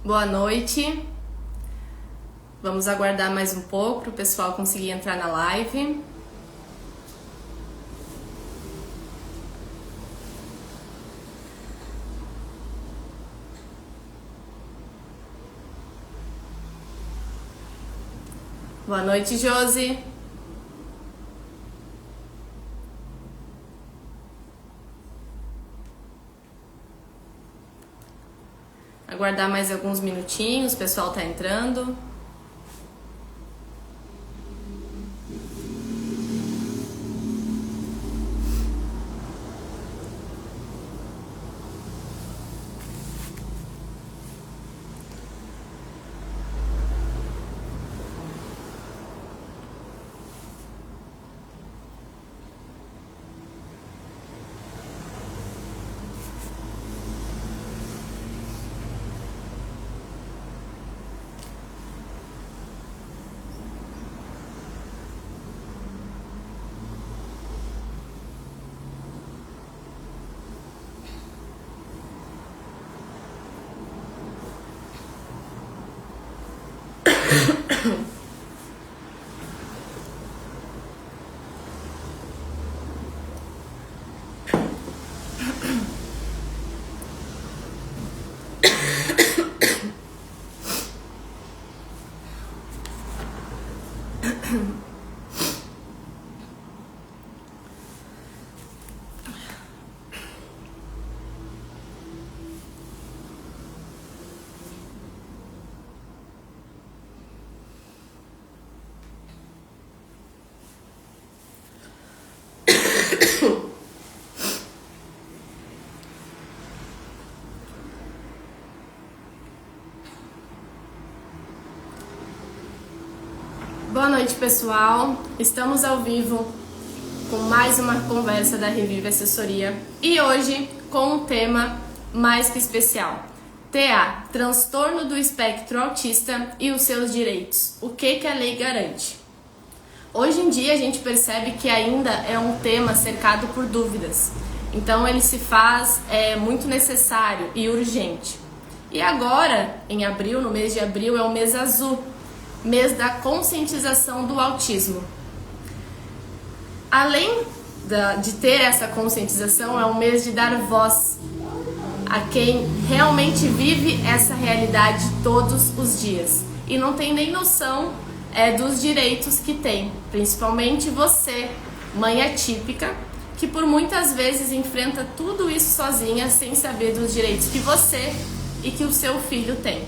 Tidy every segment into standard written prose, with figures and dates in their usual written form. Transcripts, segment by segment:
Boa noite. Vamos aguardar mais um pouco para o pessoal conseguir entrar na live. Boa noite, Josi. Aguardar mais alguns minutinhos, o pessoal tá entrando. Boa noite, pessoal. Estamos ao vivo com mais uma conversa da Revive Assessoria e hoje com um tema mais que especial. TA, transtorno do espectro autista e os seus direitos. O que a lei garante? Hoje em dia a gente percebe que ainda é um tema cercado por dúvidas. Então ele se faz muito necessário e urgente. E agora, em abril, no mês de abril, é o mês azul, mês da conscientização do autismo. Além de ter essa conscientização, é um mês de dar voz a quem realmente vive essa realidade todos os dias e não tem nem noção dos direitos que tem, principalmente você, mãe atípica, que por muitas vezes enfrenta tudo isso sozinha sem saber dos direitos que você e que o seu filho tem.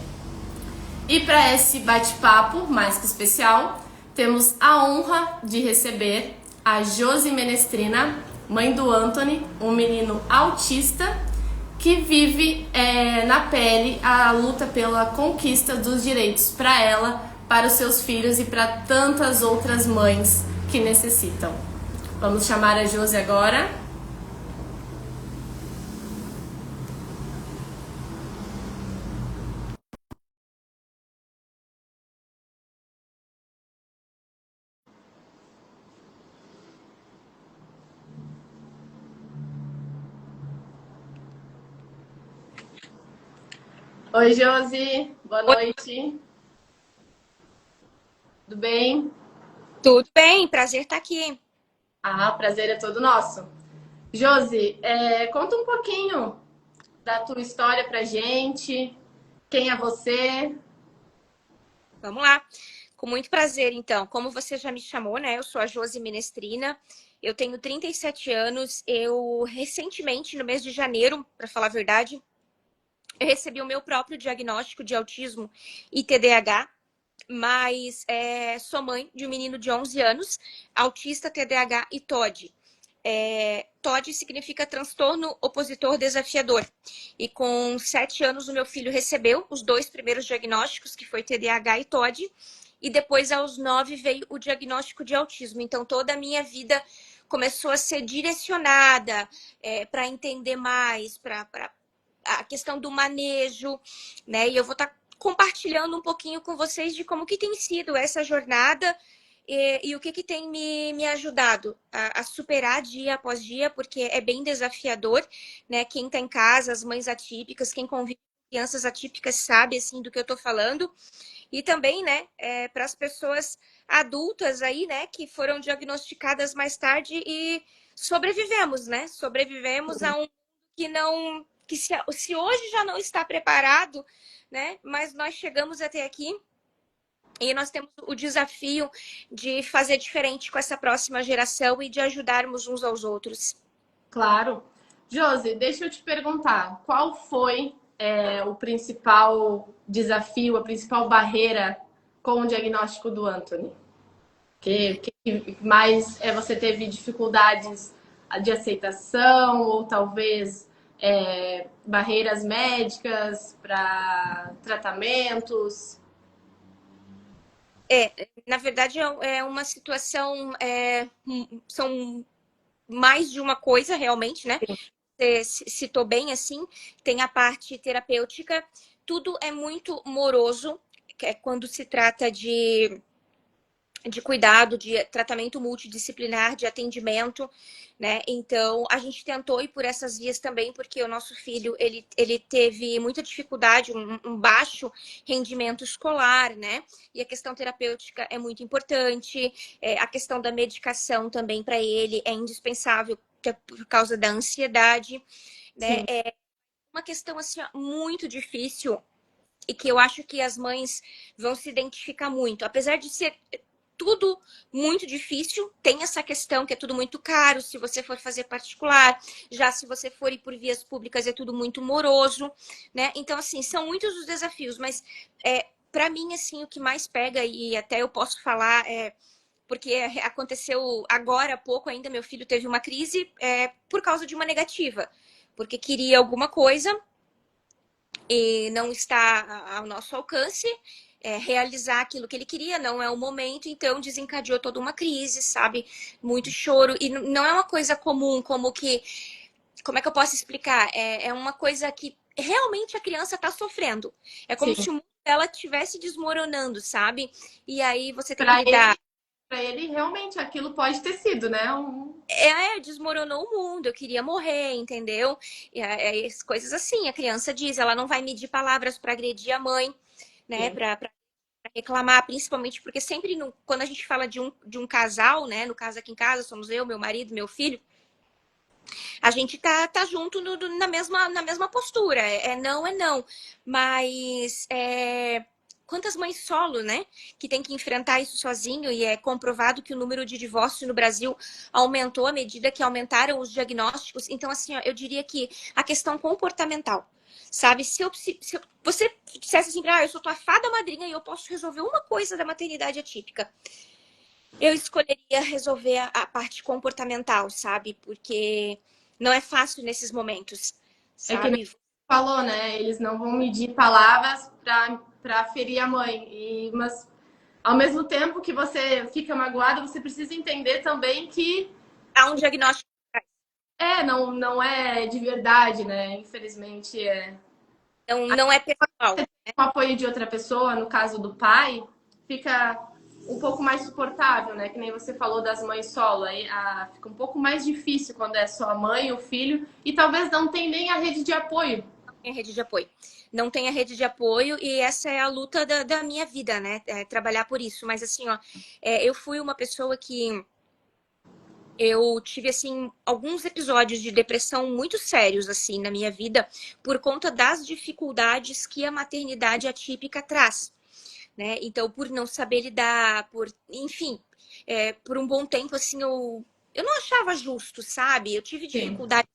E para esse bate-papo mais que especial, temos a honra de receber a Josi Menestrina, mãe do Anthony, um menino autista que vive na pele a luta pela conquista dos direitos para ela, para os seus filhos e para tantas outras mães que necessitam. Vamos chamar a Josi agora. Oi, Josi. Boa Oi, noite. Tudo bem? tudo bem? Prazer estar aqui. Ah, o prazer é todo nosso. Josi, conta um pouquinho da tua história pra gente. Quem é você? Vamos lá. Com muito prazer, então. Como você já me chamou, né? Eu sou a Josi Menestrina. Eu tenho 37 anos. Eu recentemente, no mês de janeiro, para falar a verdade, eu recebi o meu próprio diagnóstico de autismo e TDAH. Mas sou mãe de um menino de 11 anos, autista, TDAH e TOD. TOD significa transtorno opositor desafiador. E com 7 anos, o meu filho recebeu os dois primeiros diagnósticos, que foi TDAH e TOD. E depois, aos 9, veio o diagnóstico de autismo. Então, toda a minha vida começou a ser direcionada para entender mais, para a questão do manejo, né? E eu vou estar compartilhando um pouquinho com vocês de como que tem sido essa jornada e o que tem me ajudado a superar dia após dia, porque é bem desafiador, né? Quem está em casa, as mães atípicas, quem convive crianças atípicas sabem, assim, do que eu tô falando. E também, né, para as pessoas adultas aí, né, que foram diagnosticadas mais tarde e sobrevivemos, né? Sobrevivemos a um que não, que se hoje já não está preparado, né? Mas nós chegamos até aqui e nós temos o desafio de fazer diferente com essa próxima geração e de ajudarmos uns aos outros. Claro. Josi, deixa eu te perguntar, qual foi o principal desafio, a principal barreira com o diagnóstico do Anthony? Que mais você teve dificuldades de aceitação ou talvez barreiras médicas para tratamentos? Na verdade, é uma situação, são mais de uma coisa realmente, né? Você citou bem assim, tem a parte terapêutica, tudo é muito moroso, que é quando se trata de cuidado, de tratamento multidisciplinar, de atendimento, né? Então, a gente tentou ir por essas vias também, porque o nosso filho, ele teve muita dificuldade, um baixo rendimento escolar, né? E a questão terapêutica é muito importante, a questão da medicação também para ele é indispensável por causa da ansiedade, né? Sim. É uma questão, assim, ó, muito difícil e que eu acho que as mães vão se identificar muito. Apesar de ser tudo muito difícil, tem essa questão que é tudo muito caro se você for fazer particular, já se você for ir por vias públicas é tudo muito moroso, né? Então, assim, são muitos os desafios, mas para mim, assim, o que mais pega, e até eu posso falar, porque aconteceu agora há pouco ainda, meu filho teve uma crise por causa de uma negativa, porque queria alguma coisa e não está ao nosso alcance, realizar aquilo que ele queria, não é o momento, então desencadeou toda uma crise, sabe? Muito choro, e não é uma coisa comum, como que, como é que eu posso explicar? É uma coisa que realmente a criança está sofrendo. É como Sim. se o mundo dela estivesse desmoronando, sabe? E aí você tem que Para lidar. ele realmente aquilo pode ter sido, né? Desmoronou o mundo, eu queria morrer, entendeu? E coisas assim, a criança diz, ela não vai medir palavras para agredir a mãe, né? Sim. Para reclamar, principalmente porque sempre quando a gente fala de um casal, né? No caso aqui em casa, somos eu, meu marido, meu filho, a gente tá junto na mesma postura. Não, é não. Mas quantas mães solo, né? Que tem que enfrentar isso sozinho, e é comprovado que o número de divórcio no Brasil aumentou à medida que aumentaram os diagnósticos. Então, assim, ó, eu diria que a questão comportamental. Sabe, se você dissesse assim, eu sou tua fada madrinha e eu posso resolver uma coisa da maternidade atípica, eu escolheria resolver a parte comportamental, sabe? Porque não é fácil nesses momentos, É que nem sabe? você falou, né? Eles não vão medir palavras para ferir a mãe. Mas ao mesmo tempo que você fica magoado, você precisa entender também que Há um diagnóstico. não é de verdade, né? Infelizmente é. Não é pessoal. Com o apoio de outra pessoa, no caso do pai, fica um pouco mais suportável, né? Que nem você falou das mães solo, aí fica um pouco mais difícil quando é só a mãe, o filho, e talvez não tem nem a rede de apoio. Não tem rede de apoio. Não tem a rede de apoio, e essa é a luta da minha vida, né? Trabalhar por isso. Mas assim, ó, eu fui uma pessoa que eu tive, assim, alguns episódios de depressão muito sérios, assim, na minha vida, por conta das dificuldades que a maternidade atípica traz, né? Então, por não saber lidar, enfim, por um bom tempo, assim, eu não achava justo, sabe? Eu tive Sim. dificuldade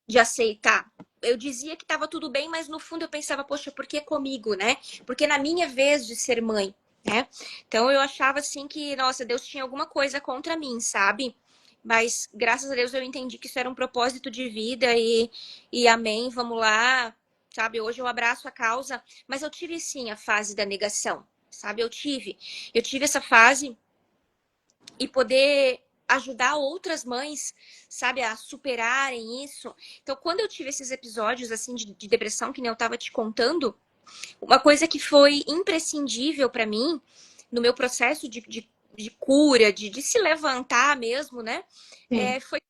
de aceitar. Eu dizia que estava tudo bem, mas no fundo eu pensava, poxa, por que comigo, né? Porque na minha vez de ser mãe, né? Então eu achava assim que, nossa, Deus tinha alguma coisa contra mim, sabe? Mas graças a Deus eu entendi que isso era um propósito de vida e amém, vamos lá, sabe? Hoje eu abraço a causa, mas eu tive sim a fase da negação, sabe? Eu tive essa fase e poder ajudar outras mães, sabe, a superarem isso. Então, quando eu tive esses episódios assim de depressão, que nem eu tava te contando, uma coisa que foi imprescindível para mim no meu processo de cura, de se levantar mesmo, né? Sim. Foi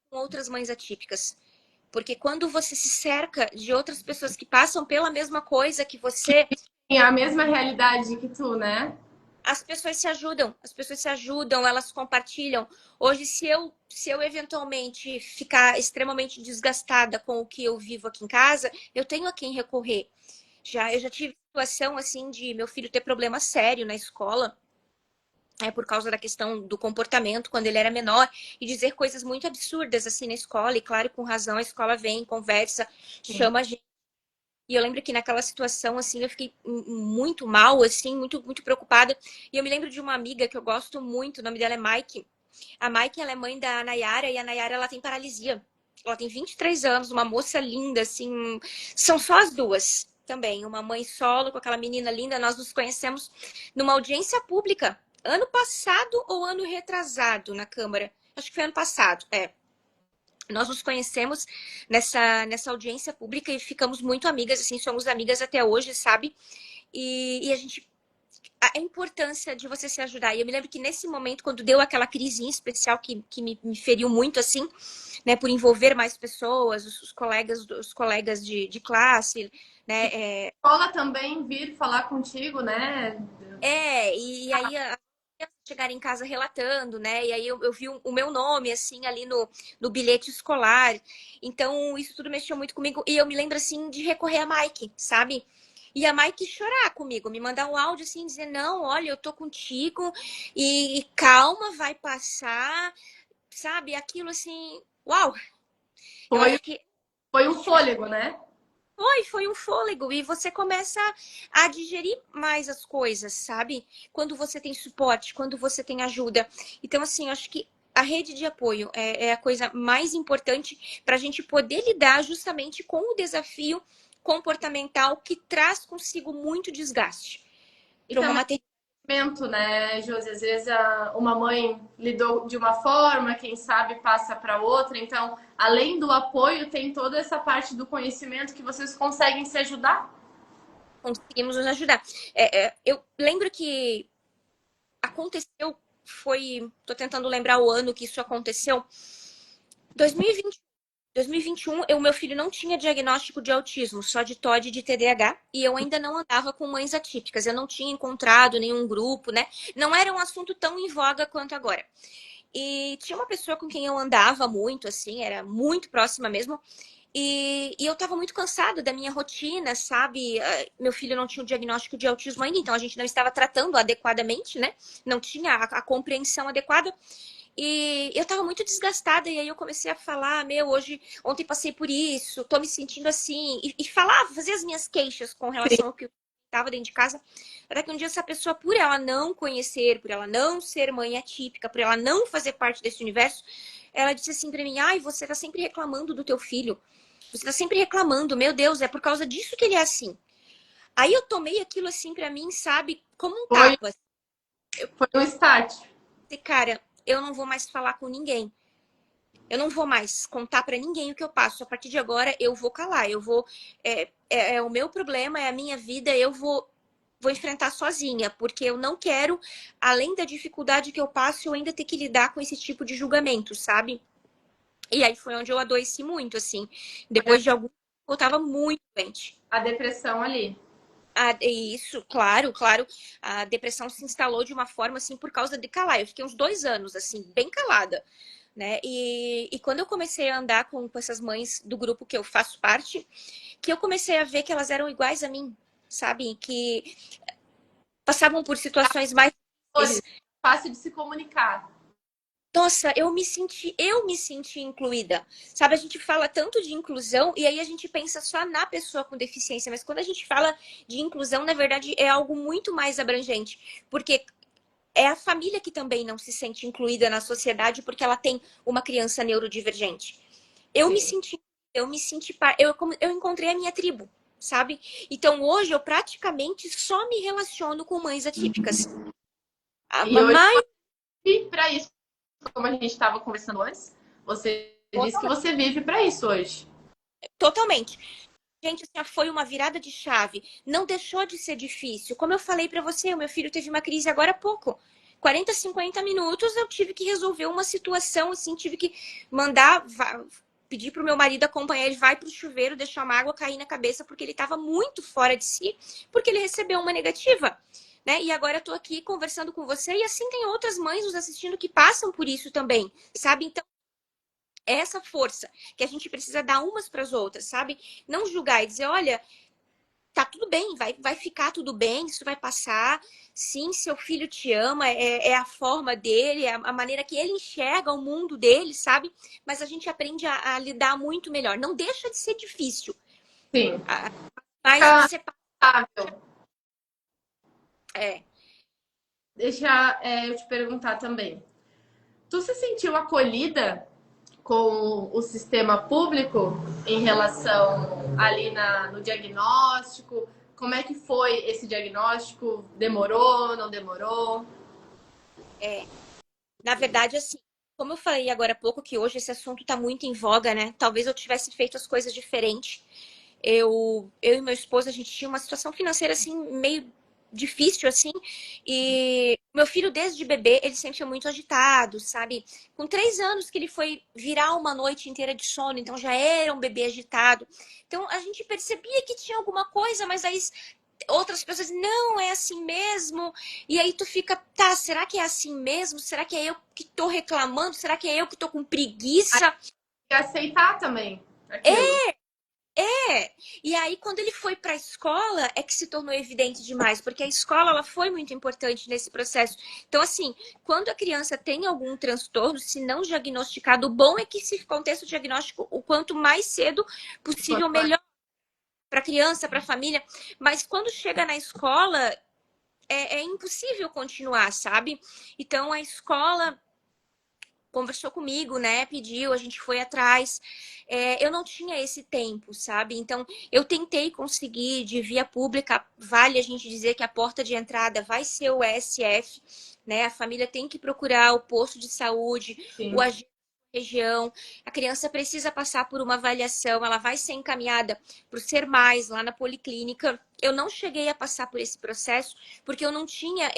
com outras mães atípicas. Porque quando você se cerca de outras pessoas que passam pela mesma coisa que você, Tem a mesma realidade que tu, né? as pessoas se ajudam, elas compartilham. Hoje, se eu eventualmente ficar extremamente desgastada com o que eu vivo aqui em casa, eu tenho a quem recorrer. Eu já tive situação assim de meu filho ter problema sério na escola, por causa da questão do comportamento quando ele era menor, e dizer coisas muito absurdas assim na escola, e claro, com razão, a escola vem, conversa, Sim. chama a gente. E eu lembro que naquela situação, assim, eu fiquei muito mal, assim, muito, muito preocupada. E eu me lembro de uma amiga que eu gosto muito, o nome dela é Mike. A Mike, ela é mãe da Nayara, e a Nayara, ela tem paralisia. Ela tem 23 anos, uma moça linda, assim. São só as duas também. Uma mãe solo com aquela menina linda. Nós nos conhecemos numa audiência pública. Ano passado ou ano retrasado na Câmara? Acho que foi ano passado, é. Nós nos conhecemos nessa audiência pública e ficamos muito amigas, assim, somos amigas até hoje, sabe? E a gente. A importância de você se ajudar. E eu me lembro que nesse momento, quando deu aquela crise em especial que me feriu muito, assim, né, por envolver mais pessoas, os colegas de classe, né? Escola também vir falar contigo, né? E aí chegar em casa relatando, né? E aí eu vi o meu nome, assim, ali no bilhete escolar. Então, isso tudo mexeu muito comigo. E eu me lembro, assim, de recorrer a Mike, sabe? E a Mike chorar comigo, me mandar um áudio assim, dizer, não, olha, eu tô contigo e calma, vai passar, sabe? Aquilo assim, uau! Eu Foi, acho que foi um fôlego, né? foi um fôlego e você começa a digerir mais as coisas, sabe? Quando você tem suporte, quando você tem ajuda. Então, assim, eu acho que a rede de apoio é a coisa mais importante para a gente poder lidar justamente com o desafio comportamental que traz consigo muito desgaste E para uma também maternidade. né, Josi? Às vezes uma mãe lidou de uma forma, quem sabe passa para outra. Então, além do apoio, tem toda essa parte do conhecimento que vocês conseguem se ajudar. Conseguimos nos ajudar. Eu lembro que aconteceu, tô tentando lembrar o ano que isso aconteceu, 2020. 2021, o meu filho não tinha diagnóstico de autismo, só de TOD e de TDAH, e eu ainda não andava com mães atípicas. Eu não tinha encontrado nenhum grupo, né? Não era um assunto tão em voga quanto agora. E tinha uma pessoa com quem eu andava muito, assim, era muito próxima mesmo. E eu tava muito cansada da minha rotina, sabe? Meu filho não tinha o diagnóstico de autismo ainda, então a gente não estava tratando adequadamente, né? Não tinha a compreensão adequada. E eu tava muito desgastada, e aí eu comecei a falar, ontem passei por isso, tô me sentindo assim, e falar, fazer as minhas queixas com relação ao que eu estava dentro de casa, até que um dia essa pessoa, por ela não conhecer, por ela não ser mãe atípica, por ela não fazer parte desse universo, ela disse assim pra mim, ai, você tá sempre reclamando do teu filho, você tá sempre reclamando, meu Deus, é por causa disso que ele é assim. Aí eu tomei aquilo assim pra mim, sabe, como um Foi, tapa. foi um start. Cara, eu não vou mais falar com ninguém. Eu não vou mais contar para ninguém o que eu passo. A partir de agora, eu vou calar. Eu vou. É o meu problema, é a minha vida. Eu vou enfrentar sozinha, porque eu não quero, além da dificuldade que eu passo, eu ainda ter que lidar com esse tipo de julgamento, sabe? E aí foi onde eu adoeci muito, assim. Depois de algum tempo, eu tava muito doente. A depressão ali. Isso, claro, claro. A depressão se instalou de uma forma assim por causa de calar. Eu fiquei uns 2 anos, assim, bem calada, né? E quando eu comecei a andar com essas mães do grupo que eu faço parte, que eu comecei a ver que elas eram iguais a mim, sabe? Que passavam por situações mais difíceis. Fácil de se comunicar. Nossa, eu me senti incluída. Sabe, a gente fala tanto de inclusão e aí a gente pensa só na pessoa com deficiência, mas quando a gente fala de inclusão, na verdade, é algo muito mais abrangente, porque é a família que também não se sente incluída na sociedade porque ela tem uma criança neurodivergente. Eu me Sim. senti, eu encontrei a minha tribo, sabe? Então hoje eu praticamente só me relaciono com mães atípicas. A E hoje, mais para isso, como a gente estava conversando antes, você disse que você vive para isso hoje. totalmente. Gente, assim, foi uma virada de chave. Não deixou de ser difícil. Como eu falei pra você, o meu filho teve uma crise agora há pouco. 40, 50 minutos eu tive que resolver uma situação, assim, tive que mandar pedi pro meu marido acompanhar ele, vai pro chuveiro, deixar uma água cair na cabeça, porque ele tava muito fora de si, porque ele recebeu uma negativa. Né? E agora eu tô aqui conversando com você, e assim tem outras mães nos assistindo que passam por isso também, sabe? Então, é essa força que a gente precisa dar umas para as outras, sabe? Não julgar e dizer, olha, tá tudo bem, vai ficar tudo bem, isso vai passar. Sim, seu filho te ama, é a forma dele, é a maneira que ele enxerga o mundo dele, sabe? Mas a gente aprende a lidar muito melhor. Não deixa de ser difícil, Sim. mas Fica você... estável. É, Deixa eu te perguntar também. Tu se sentiu acolhida com o sistema público em relação ali no diagnóstico? Como é que foi esse diagnóstico? Demorou, não demorou? é. Na verdade, assim, como eu falei agora há pouco, que hoje esse assunto tá muito em voga, né? Talvez eu tivesse feito as coisas diferente. Eu e meu esposo, a gente tinha uma situação financeira, assim, meio difícil, assim. E meu filho, desde bebê, ele sempre foi muito agitado, sabe? Com 3 anos que ele foi virar uma noite inteira de sono, então já era um bebê agitado. Então a gente percebia que tinha alguma coisa, mas aí outras pessoas dizem, não, é assim mesmo. E aí tu fica, tá, será que é assim mesmo? Será que é eu que tô reclamando? Será que é eu que tô com preguiça? E aceitar também aquilo. É, e aí quando ele foi para a escola é que se tornou evidente demais, porque a escola ela foi muito importante nesse processo. Então assim, quando a criança tem algum transtorno, se não diagnosticado, o bom é que se aconteça o diagnóstico o quanto mais cedo possível, melhor para a criança, para a família. Mas quando chega na escola, é impossível continuar, sabe? Então a escola conversou comigo, né? Pediu, a gente foi atrás. Eu não tinha esse tempo, sabe? Então, eu tentei conseguir de via pública. Vale a gente dizer que a porta de entrada vai ser o ESF, né? A família tem que procurar o posto de saúde, o Sim. agente da região. A criança precisa passar por uma avaliação, ela vai ser encaminhada para o Ser Mais, lá na policlínica. Eu não cheguei a passar por esse processo, porque eu não tinha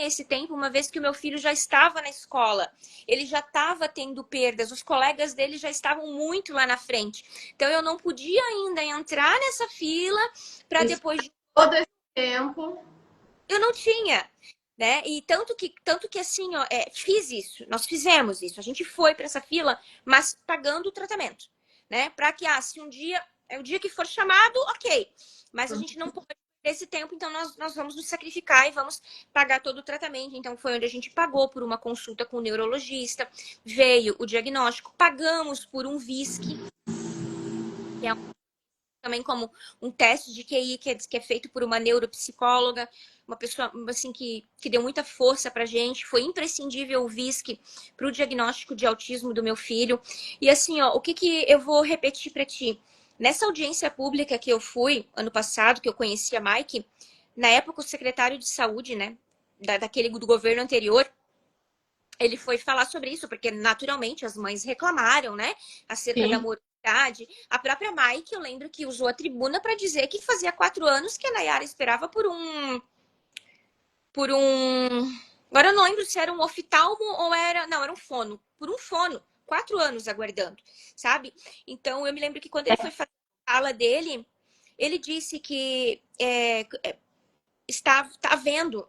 esse tempo, uma vez que o meu filho já estava na escola. Ele já estava tendo perdas, os colegas dele já estavam muito lá na frente. Então eu não podia ainda entrar nessa fila para Isso, depois de... todo esse tempo. Eu não tinha, né? E tanto que assim, ó, fiz isso, nós fizemos isso. A gente foi para essa fila, mas pagando o tratamento, né? Para que, se um dia é o dia que for chamado, ok. Mas a gente não pode ter esse tempo, então nós vamos nos sacrificar e vamos pagar todo o tratamento. Então foi onde a gente pagou por uma consulta com o neurologista, veio o diagnóstico, pagamos por um VISC, que é também como um teste de QI que é feito por uma neuropsicóloga, uma pessoa assim que deu muita força pra gente. Foi imprescindível o VISC para o diagnóstico de autismo do meu filho. E assim, ó, o que eu vou repetir para ti? Nessa audiência pública que eu fui ano passado, que eu conheci a Mike, na época o secretário de saúde, né, daquele do governo anterior, ele foi falar sobre isso, porque naturalmente as mães reclamaram, né, acerca da Sim. mortalidade. A própria Mike, eu lembro que usou a tribuna para dizer que fazia 4 anos que a Nayara esperava por um. Agora eu não lembro se era um oftalmo ou era. Não, era um fono. Por um fono. 4 anos aguardando, sabe? Então eu me lembro que quando ele foi fazer a fala dele, ele disse que está havendo,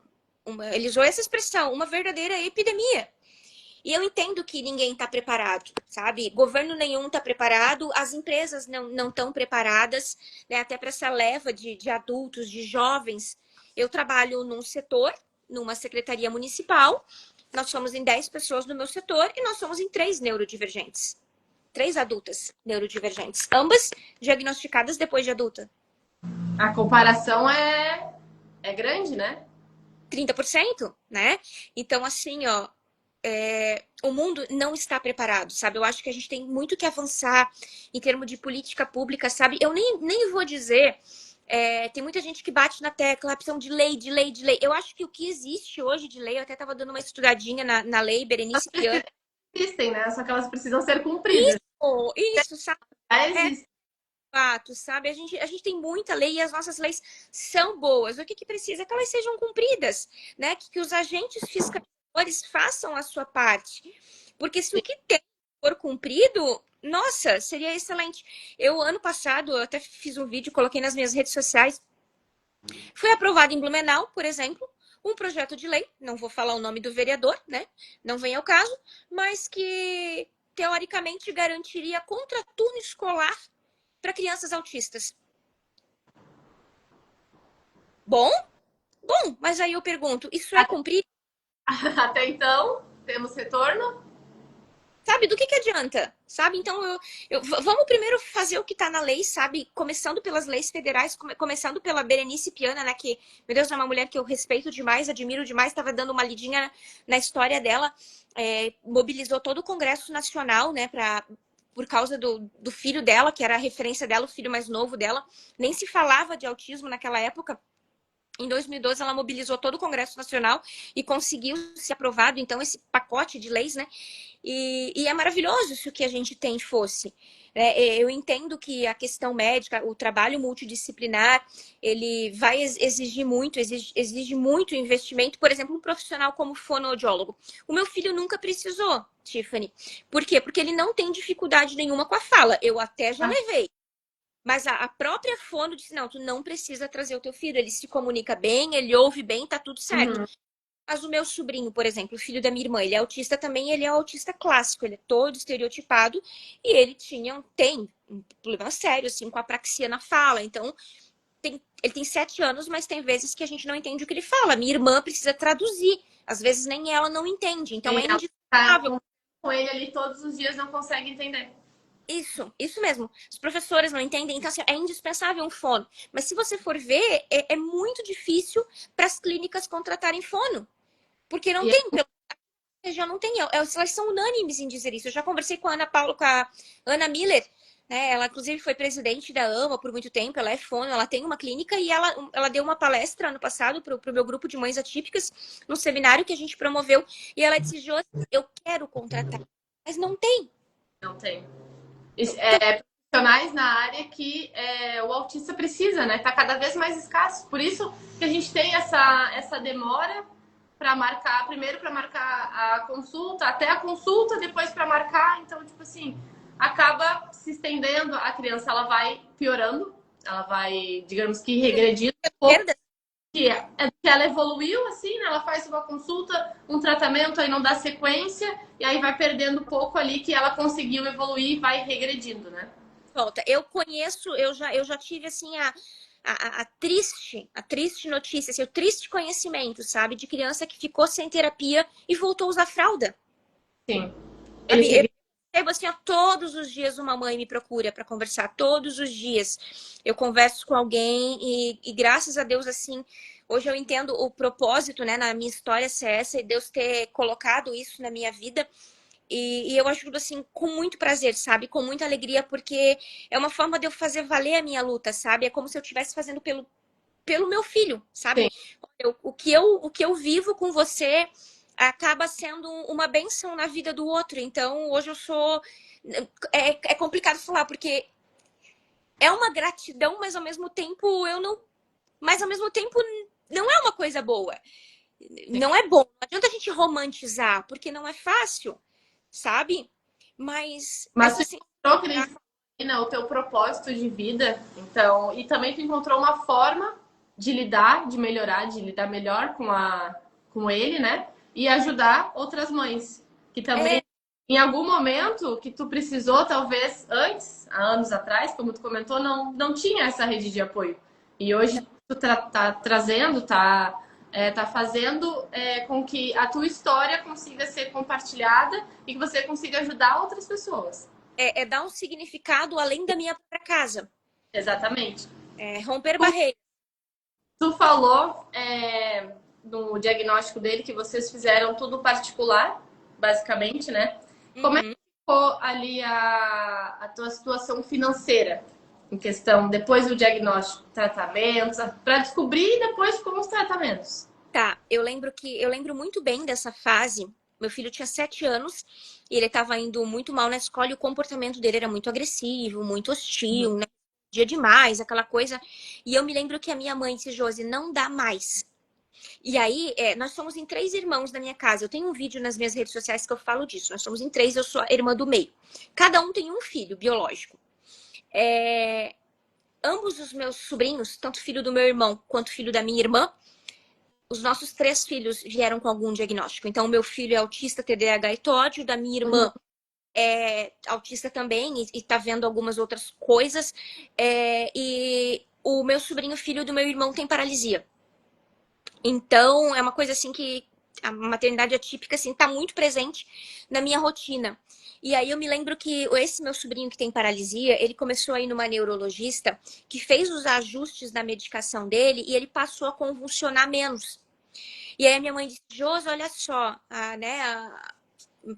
ele usou essa expressão, uma verdadeira epidemia. E eu entendo que ninguém está preparado, sabe? Governo nenhum está preparado, as empresas não estão preparadas, né? Até para essa leva de adultos, de jovens. Eu trabalho num setor, numa secretaria municipal, nós somos em 10 pessoas no meu setor e nós somos em 3 neurodivergentes. 3 adultas neurodivergentes, ambas diagnosticadas depois de adulta. A comparação é grande, né? 30%, né? Então, assim, ó, o mundo não está preparado, sabe? Eu acho que a gente tem muito que avançar em termos de política pública, sabe? Eu nem vou dizer. Tem muita gente que bate na tecla, a opção de lei, de lei, de lei. Eu acho que o que existe hoje de lei, eu até estava dando uma estudadinha na lei, Elas Berenice Piano. existem, né? Só que elas precisam ser cumpridas. Isso, sabe? Já É existem. fato, sabe? A gente tem muita lei e as nossas leis são boas. O que precisa é que elas sejam cumpridas, né? Que os agentes fiscalizadores façam a sua parte. Porque se o que tem for cumprido, Nossa, seria excelente. Eu, ano passado, eu até fiz um vídeo, coloquei nas minhas redes sociais. Foi aprovado em Blumenau, por exemplo, um projeto de lei, não vou falar o nome do vereador, né? Não vem ao caso, mas que teoricamente garantiria contraturno escolar para crianças autistas. Bom, bom, mas aí eu pergunto, isso é cumprir? Até então, temos retorno? Sabe, do que adianta? Sabe? Então, vamos primeiro fazer o que está na lei, sabe? Começando pelas leis federais, começando pela Berenice Piana, né? Que, meu Deus, é uma mulher que eu respeito demais, admiro demais. Estava dando uma lidinha na história dela. Mobilizou todo o Congresso Nacional, né? Por causa do filho dela, que era a referência dela, o filho mais novo dela. Nem se falava de autismo naquela época. Em 2012, ela mobilizou todo o Congresso Nacional e conseguiu ser aprovado, então, esse pacote de leis, né? E é maravilhoso se o que a gente tem fosse. Eu entendo que a questão médica, o trabalho multidisciplinar, ele vai exigir muito, exige muito investimento. Por exemplo, um profissional como fonoaudiólogo. O meu filho nunca precisou, Tiffany. Por quê? Porque ele não tem dificuldade nenhuma com a fala. Eu até já levei. Mas a própria fono disse, não, tu não precisa trazer o teu filho. Ele se comunica bem, ele ouve bem, tá tudo certo. Uhum. Mas o meu sobrinho, por exemplo, o filho da minha irmã, ele é autista também, ele é autista clássico, ele é todo estereotipado e ele tem um problema sério, assim, com apraxia na fala. Então, ele tem 7 anos, mas tem vezes que a gente não entende o que ele fala. Minha irmã precisa traduzir. Às vezes nem ela não entende. Então, é Ela tá indispensável. com ele ali todos os dias, não consegue entender. Isso mesmo. Os professores não entendem, então assim, é indispensável um fono. Mas se você for ver, é muito difícil para as clínicas contratarem fono. Porque não E tem, pela região não tem. Elas são unânimes em dizer isso. Eu já conversei com a Ana Paula, com a Ana Miller, né? Ela, inclusive, foi presidente da AMA por muito tempo, ela é fono, ela tem uma clínica e ela deu uma palestra ano passado para o meu grupo de mães atípicas, num seminário que a gente promoveu, e ela disse, Josi, eu quero contratar, mas não tem. não tem. Profissionais na área que o autista precisa, né? Tá cada vez mais escasso. Por isso que a gente tem essa demora para marcar, primeiro para marcar a consulta, até a consulta, depois para marcar. Então, tipo assim, acaba se estendendo, a criança ela vai piorando, ela vai, digamos que regredindo um pouco. Que ela evoluiu, assim, né? Ela faz uma consulta, um tratamento, aí não dá sequência, e aí vai perdendo um pouco ali que ela conseguiu evoluir e vai regredindo, né? Volta. Eu conheço, eu já tive assim a triste notícia, assim, o triste conhecimento, sabe, de criança que ficou sem terapia e voltou a usar fralda. Sim. Sabe? Eu recebo assim, todos os dias uma mãe me procura para conversar, todos os dias. Eu converso com alguém e graças a Deus, assim, hoje eu entendo o propósito, né, na minha história ser essa e Deus ter colocado isso na minha vida. E eu ajudo, assim, com muito prazer, sabe? Com muita alegria, porque é uma forma de eu fazer valer a minha luta, sabe? É como se eu estivesse fazendo pelo meu filho, sabe? Sim. O que eu vivo com você acaba sendo uma benção na vida do outro. Então, hoje eu sou... É complicado falar, porque é uma gratidão, mas ao mesmo tempo eu não... Mas ao mesmo tempo não é uma coisa boa. Não é bom. Não adianta a gente romantizar, porque não é fácil, sabe? Mas Você assim, encontrou, que nem falou, né, o teu propósito de vida, então, e também tu encontrou uma forma de lidar, de melhorar, de lidar melhor com ele, né? E ajudar outras mães, que também, em algum momento que tu precisou, talvez antes, há anos atrás, como tu comentou, não tinha essa rede de apoio. E hoje tu tá trazendo, tá fazendo com que a tua história consiga ser compartilhada e que você consiga ajudar outras pessoas. dar um significado além da minha própria casa. Exatamente. Romper barreiras. Tu falou no diagnóstico dele que vocês fizeram tudo particular, basicamente, né? Como é que ficou ali a tua situação financeira? Em questão, depois do diagnóstico, tratamentos, para descobrir e depois com os tratamentos. Tá, eu lembro muito bem dessa fase. Meu filho tinha 7 anos e ele estava indo muito mal na escola e o comportamento dele era muito agressivo, muito hostil, né? Dia demais, aquela coisa. E eu me lembro que a minha mãe disse, Josi, não dá mais. E aí, nós somos em 3 irmãos na minha casa. Eu tenho um vídeo nas minhas redes sociais que eu falo disso. Nós somos em 3, eu sou a irmã do meio. Cada um tem um filho biológico. Ambos os meus sobrinhos, tanto filho do meu irmão quanto filho da minha irmã, os nossos 3 filhos vieram com algum diagnóstico. Então, o meu filho é autista, TDAH e TOD, o da minha irmã é autista também e tá vendo algumas outras coisas. E o meu sobrinho, filho do meu irmão, tem paralisia. Então, é uma coisa assim que a maternidade atípica assim tá muito presente na minha rotina. E aí eu me lembro que esse meu sobrinho que tem paralisia, ele começou a ir numa neurologista que fez os ajustes na medicação dele e ele passou a convulsionar menos. E aí a minha mãe disse, Josi, olha só,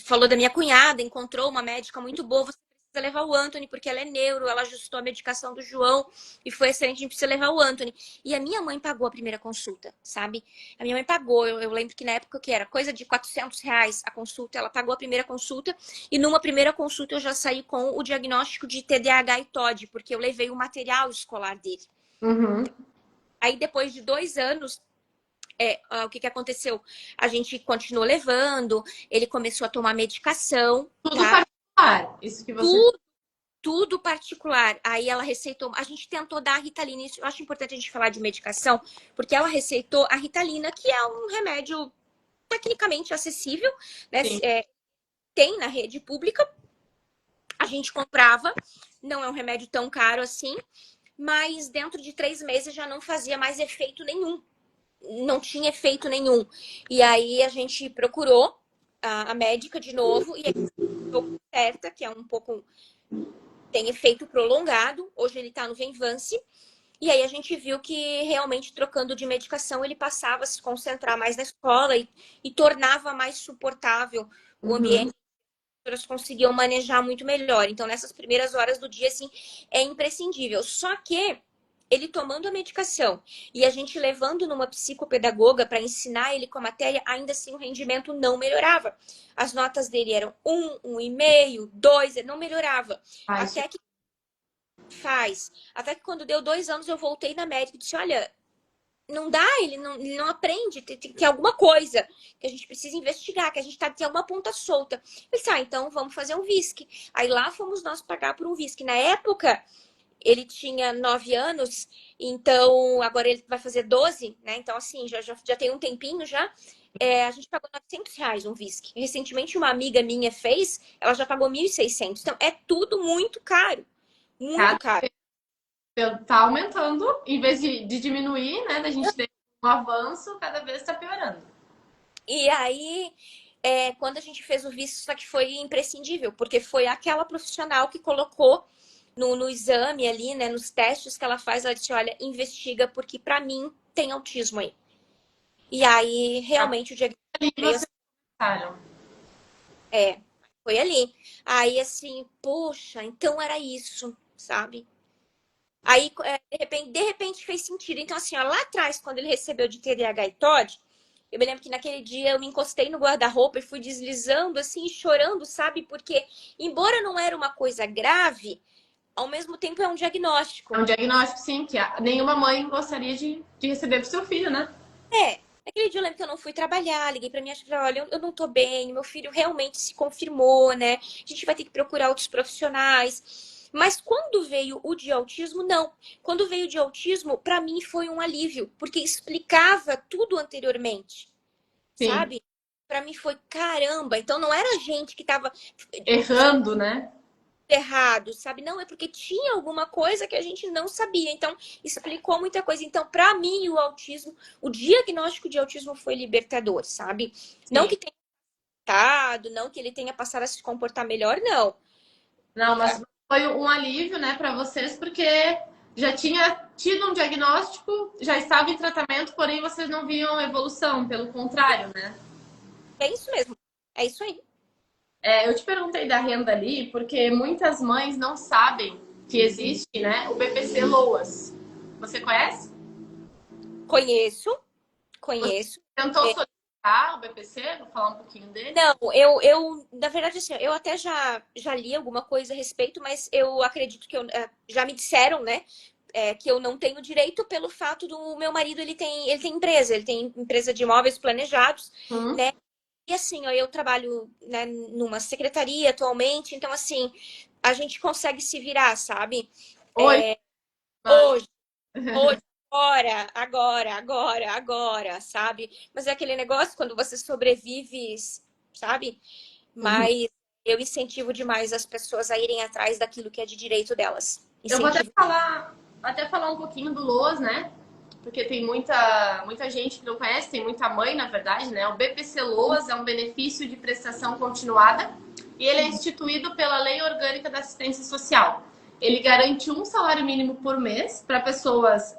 falou da minha cunhada, encontrou uma médica muito boa, você precisa levar o Anthony, porque ela é neuro, ela ajustou a medicação do João e foi excelente, a gente precisa levar o Anthony. E a minha mãe pagou a primeira consulta, sabe? A minha mãe pagou, eu lembro que na época que era coisa de R$ 400 a consulta, ela pagou a primeira consulta e numa primeira consulta eu já saí com o diagnóstico de TDAH e TOD, porque eu levei o material escolar dele. Uhum. Aí depois de 2 anos, o que aconteceu? A gente continuou levando, ele começou a tomar medicação. Tudo tá? particular, isso que você... Tudo particular. Aí ela receitou, a gente tentou dar a Ritalina, isso eu acho importante a gente falar de medicação, porque ela receitou a Ritalina, que é um remédio tecnicamente acessível, né? Tem na rede pública, a gente comprava, não é um remédio tão caro assim, mas dentro de 3 meses já não fazia mais efeito nenhum. Não tinha efeito nenhum. E aí a gente procurou a médica de novo e aí certa, que é um pouco tem efeito prolongado. Hoje ele tá no Venvance. E aí a gente viu que realmente trocando de medicação ele passava a se concentrar mais na escola e tornava mais suportável o ambiente. As pessoas conseguiam manejar muito melhor. Então nessas primeiras horas do dia assim é imprescindível. Só que ele tomando a medicação e a gente levando numa psicopedagoga para ensinar ele com a matéria, ainda assim o rendimento não melhorava. As notas dele eram 1, 1,5, 2, ele não melhorava. Até que quando deu 2 anos eu voltei na médica e disse, olha, não dá, ele não aprende, tem que ter alguma coisa que a gente precisa investigar, que a gente tem alguma ponta solta. Ele disse, então vamos fazer um VISC. Aí lá fomos nós pagar por um VISC. Na época, ele tinha 9 anos, então agora ele vai fazer 12, né? Então, assim, já tem um tempinho já. A gente pagou R$ 900 um VISC. Recentemente, uma amiga minha fez, ela já pagou 1.600. Então, é tudo muito caro. Muito caro. Tá aumentando, em vez de diminuir, né? Da gente ter um avanço, cada vez tá piorando. E aí, quando a gente fez o VISC, só que foi imprescindível, porque foi aquela profissional que colocou no exame ali, né, nos testes que ela faz, ela disse, olha, investiga, porque pra mim tem autismo aí. E aí, realmente, o diagnóstico foi ali. Aí, assim, poxa, então era isso, sabe? Aí, de repente fez sentido. Então, assim, ó, lá atrás, quando ele recebeu de TDAH e TOD, eu me lembro que naquele dia eu me encostei no guarda-roupa e fui deslizando, assim, chorando, sabe? Porque, embora não era uma coisa grave, ao mesmo tempo é um diagnóstico. É um diagnóstico, sim, que nenhuma mãe gostaria de receber pro seu filho, né? Naquele dia eu lembro que eu não fui trabalhar, liguei pra minha filha, olha, eu não tô bem, meu filho realmente se confirmou, né? A gente vai ter que procurar outros profissionais. Mas quando veio o de autismo, não. Quando veio o de autismo, pra mim foi um alívio, porque explicava tudo anteriormente, Sim. Sabe? Pra mim foi caramba. Então não era a gente que tava errando, né? Errado, sabe? Não, é porque tinha alguma coisa que a gente não sabia. Então, explicou muita coisa. Então, para mim, o autismo, o diagnóstico de autismo foi libertador, sabe? Sim. Não que tenha passado, não que ele tenha passado a se comportar melhor, não. Não, mas foi um alívio, né, para vocês, porque já tinha tido um diagnóstico, já estava em tratamento, porém vocês não viam evolução, pelo contrário, né? É isso mesmo. É isso aí. Eu te perguntei da renda ali, porque muitas mães não sabem que existe, né, o BPC Loas. Você conhece? Conheço. Você tentou solicitar o BPC? Vou falar um pouquinho dele. Não, eu na verdade, assim, eu até já li alguma coisa a respeito, mas eu acredito que já me disseram, né? que eu não tenho direito pelo fato do meu marido, ele tem empresa de imóveis planejados, Hum. né? E assim, ó, eu trabalho, né, numa secretaria atualmente, então assim, a gente consegue se virar, sabe? Oi, mas... Hoje, hoje, agora, sabe? Mas é aquele negócio quando você sobrevive, sabe? Uhum. Mas eu incentivo demais as pessoas a irem atrás daquilo que é de direito delas. Eu vou Incentivo. até falar um pouquinho do Loas, né? Porque tem muita gente que não conhece, tem muita mãe, na verdade, né? O BPC Loas é um benefício de prestação continuada e ele é instituído pela Lei Orgânica da Assistência Social. Ele garante um salário mínimo por mês para pessoas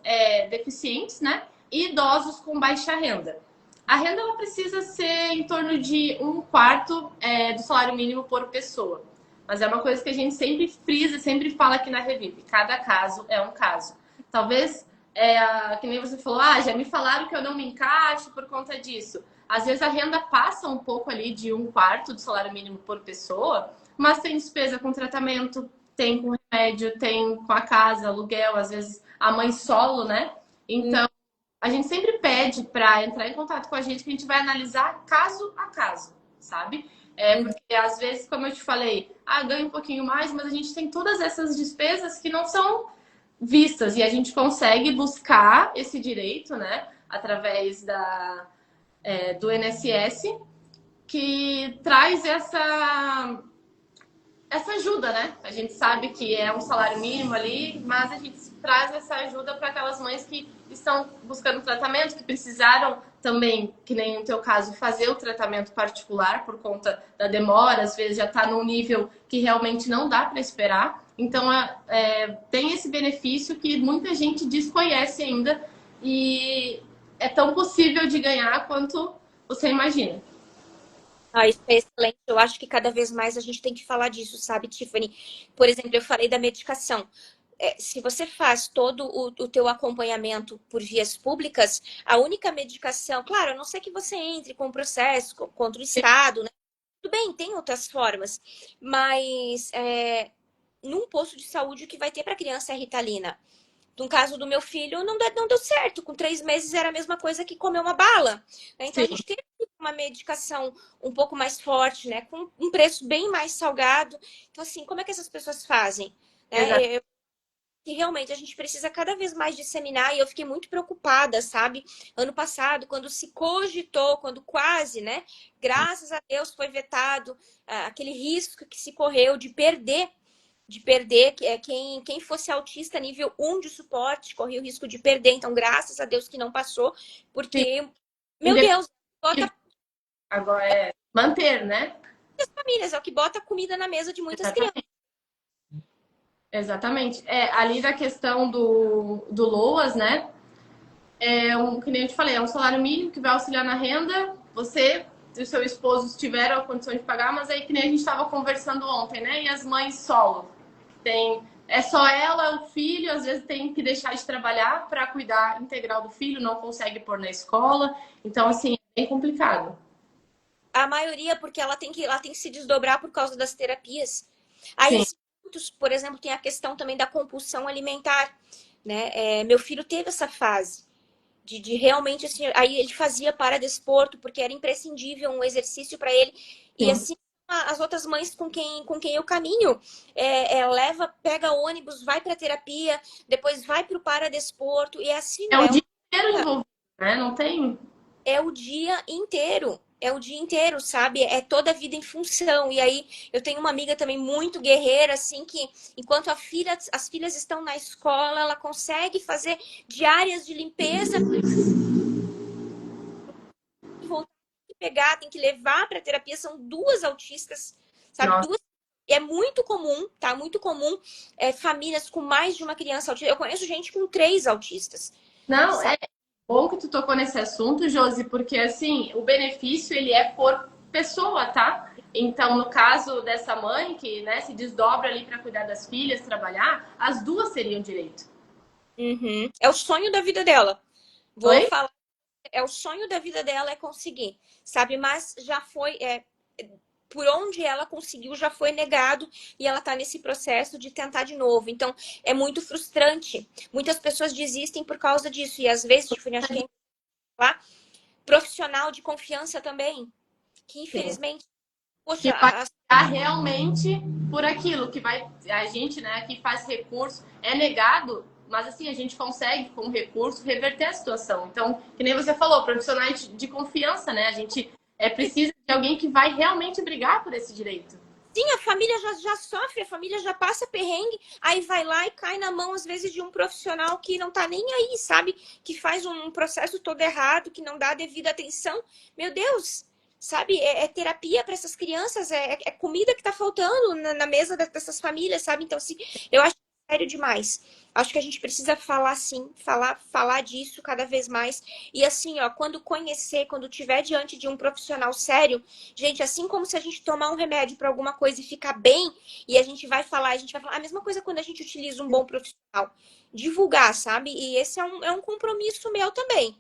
deficientes, né? E idosos com baixa renda. A renda ela precisa ser em torno de um quarto do salário mínimo por pessoa. Mas é uma coisa que a gente sempre frisa, sempre fala aqui na Revive. Cada caso é um caso. Talvez, que nem você falou, já me falaram que eu não me encaixo por conta disso. Às vezes a renda passa um pouco ali de um quarto do salário mínimo por pessoa, mas tem despesa com tratamento, tem com remédio, tem com a casa, aluguel, às vezes a mãe solo, né? Então, a gente sempre pede para entrar em contato com a gente que a gente vai analisar caso a caso, sabe? Porque às vezes, como eu te falei, ganha um pouquinho mais, mas a gente tem todas essas despesas que não são vistas e a gente consegue buscar esse direito, né, através do INSS, que traz essa ajuda, né? A gente sabe que é um salário mínimo ali, mas a gente traz essa ajuda para aquelas mães que estão buscando tratamento, que precisaram também, que nem no teu caso, fazer o tratamento particular por conta da demora, às vezes já está num nível que realmente não dá para esperar. Então, tem esse benefício que muita gente desconhece ainda e é tão possível de ganhar quanto você imagina. Ah, isso é excelente. Eu acho que cada vez mais a gente tem que falar disso, sabe, Tiffany? Por exemplo, eu falei da medicação. Se você faz todo o teu acompanhamento por vias públicas, a única medicação, claro, a não ser que você entre com um processo contra o Estado, né? Tudo bem, tem outras formas, mas num posto de saúde o que vai ter para criança é Ritalina. No caso do meu filho, não deu certo. Com 3 meses era a mesma coisa que comer uma bala. Né? Então a Sim, gente teve uma medicação um pouco mais forte, né? Com um preço bem mais salgado. Então, assim, como é que essas pessoas fazem? exato. E realmente a gente precisa cada vez mais disseminar, e eu fiquei muito preocupada, sabe? Ano passado, quando se cogitou, quando quase, né? Graças a Deus foi vetado aquele risco que se correu de perder quem fosse autista nível 1 de suporte, corria o risco de perder. Então, graças a Deus que não passou, Sim. porque, meu Deus, bota Agora manter, né? as famílias, é o que bota comida na mesa de muitas crianças. Exatamente. Exatamente. Ali da questão do LOAS, né? Que nem eu te falei, é um salário mínimo que vai auxiliar na renda. Você e o seu esposo tiveram a condição de pagar, mas aí que nem a gente estava conversando ontem, né? E as mães solo. É só ela, o filho, às vezes tem que deixar de trabalhar para cuidar integral do filho, não consegue pôr na escola. Então, assim, é bem complicado. A maioria, porque ela tem que se desdobrar por causa das terapias. Aí, Sim. assim, muitos, por exemplo, tem a questão também da compulsão alimentar, né? Meu filho teve essa fase de realmente, assim, aí ele fazia paradesporto, porque era imprescindível um exercício para ele. E Sim. assim, as outras mães com quem eu caminho, pega ônibus, vai para terapia, depois vai para o paradesporto, e é assim, É o dia inteiro envolvido, né? Não tem. é o dia inteiro. É o dia inteiro, sabe? É toda a vida em função. E aí, eu tenho uma amiga também muito guerreira, assim, que enquanto as filhas estão na escola, ela consegue fazer diárias de limpeza, voltar, tem que pegar, tem que levar para terapia. São duas autistas, sabe? Nossa. Duas. É muito comum, tá? Muito comum famílias com mais de uma criança autista. Eu conheço gente com 3 autistas, Não, sabe? é bom que tu tocou nesse assunto, Josi, porque assim, o benefício ele é por pessoa, tá? Então, no caso dessa mãe que, né, se desdobra ali para cuidar das filhas, trabalhar, as duas teriam direito. Uhum. É o sonho da vida dela. Vou Oi? falar, o sonho da vida dela é conseguir, sabe? Mas já foi, por onde ela conseguiu já foi negado e ela tá nesse processo de tentar de novo. Então, é muito frustrante. Muitas pessoas desistem por causa disso. E às vezes, Tiffany, acho que é lá, profissional de confiança também, que Sim. infelizmente, Que poxa, vai ficar realmente por aquilo, que vai. A gente, né, que faz recurso, é negado, mas assim, a gente consegue, com recurso, reverter a situação. Então, que nem você falou, profissionais de confiança, né? A gente precisa de alguém que vai realmente brigar por esse direito. sim, a família já sofre, a família já passa perrengue, aí vai lá e cai na mão, às vezes, de um profissional que não tá nem aí, sabe? Que faz um processo todo errado, que não dá a devida atenção. Meu Deus, sabe? É terapia para essas crianças, é comida que tá faltando na mesa dessas famílias, sabe? Então, assim, eu acho sério demais. Acho que a gente precisa falar sim, falar disso cada vez mais. E assim, ó, quando conhecer, quando tiver diante de um profissional sério, gente, assim como se a gente tomar um remédio para alguma coisa e ficar bem, e a gente vai falar a mesma coisa quando a gente utiliza um bom profissional. Divulgar, sabe? E esse é um compromisso meu também.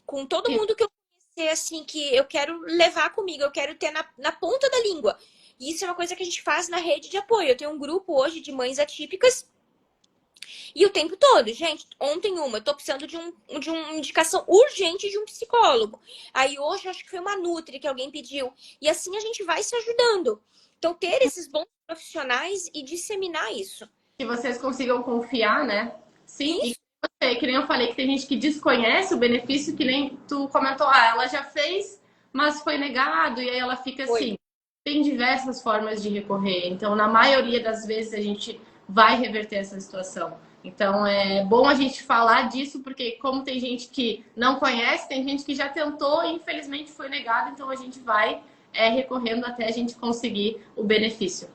Com todo mundo que eu conhecer, assim, que eu quero levar comigo, eu quero ter na ponta da língua. E isso é uma coisa que a gente faz na rede de apoio. Eu tenho um grupo hoje de mães atípicas e o tempo todo, gente, ontem eu tô precisando de uma indicação urgente de um psicólogo. Aí hoje acho que foi uma Nutri que alguém pediu. E assim a gente vai se ajudando. Então, ter esses bons profissionais e disseminar isso. Que vocês consigam confiar, né? Sim, e Isso. que nem eu falei, que tem gente que desconhece o benefício, que nem tu comentou, ah, ela já fez, mas foi negado, e aí ela fica Foi. assim. Tem diversas formas de recorrer, então na maioria das vezes a gente vai reverter essa situação. Então é bom a gente falar disso, porque como tem gente que não conhece, tem gente que já tentou e infelizmente foi negado, então a gente vai recorrendo até a gente conseguir o benefício.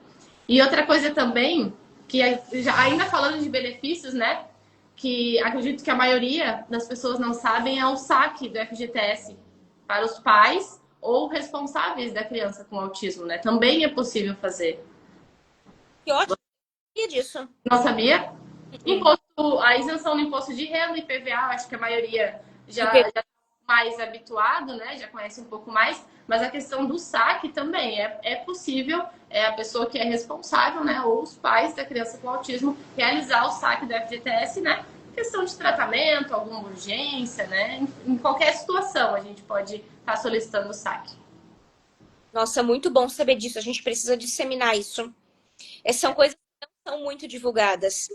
E outra coisa também, que ainda falando de benefícios, né? Que acredito que a maioria das pessoas não sabem, é o saque do FGTS para os pais ou responsáveis da criança com autismo, né? Também é possível fazer. Que ótimo disso. Não sabia? Imposto, a isenção no imposto de renda, IPVA, acho que a maioria já está mais habituado, né? Já conhece um pouco mais, mas a questão do saque também é possível, a pessoa que é responsável, né? Ou os pais da criança com autismo realizar o saque do FGTS, né? Questão de tratamento, alguma urgência, né? Em qualquer situação a gente pode estar solicitando o saque. Nossa, muito bom saber disso. A gente precisa disseminar isso. São coisas que não são muito divulgadas.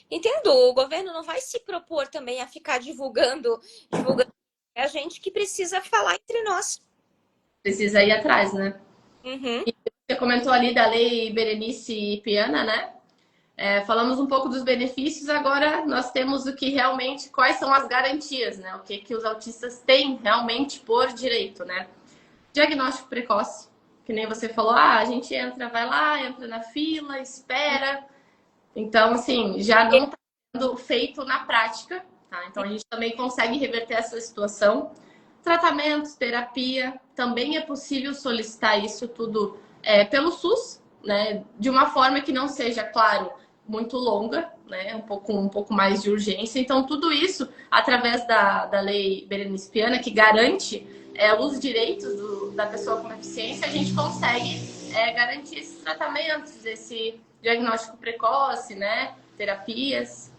Entendo, o governo não vai se propor também a ficar divulgando. É a gente que precisa falar entre nós. Precisa ir atrás, né? Uhum. Você comentou ali da lei Berenice Piana, né? Falamos um pouco dos benefícios, agora nós temos o que realmente, quais são as garantias, né? O que os autistas têm realmente por direito, né? Diagnóstico precoce, que nem você falou, a gente entra, vai lá, entra na fila, espera. Então, assim, já não está sendo feito na prática, tá? Então a gente também consegue reverter essa situação. Tratamento, terapia, também é possível solicitar isso tudo pelo SUS, né? De uma forma que não seja, claro, muito longa, né? Um pouco mais de urgência. Então, tudo isso, através da lei Berenice Piana, que garante os direitos da pessoa com deficiência, a gente consegue garantir esses tratamentos, esse diagnóstico precoce, né? Terapias.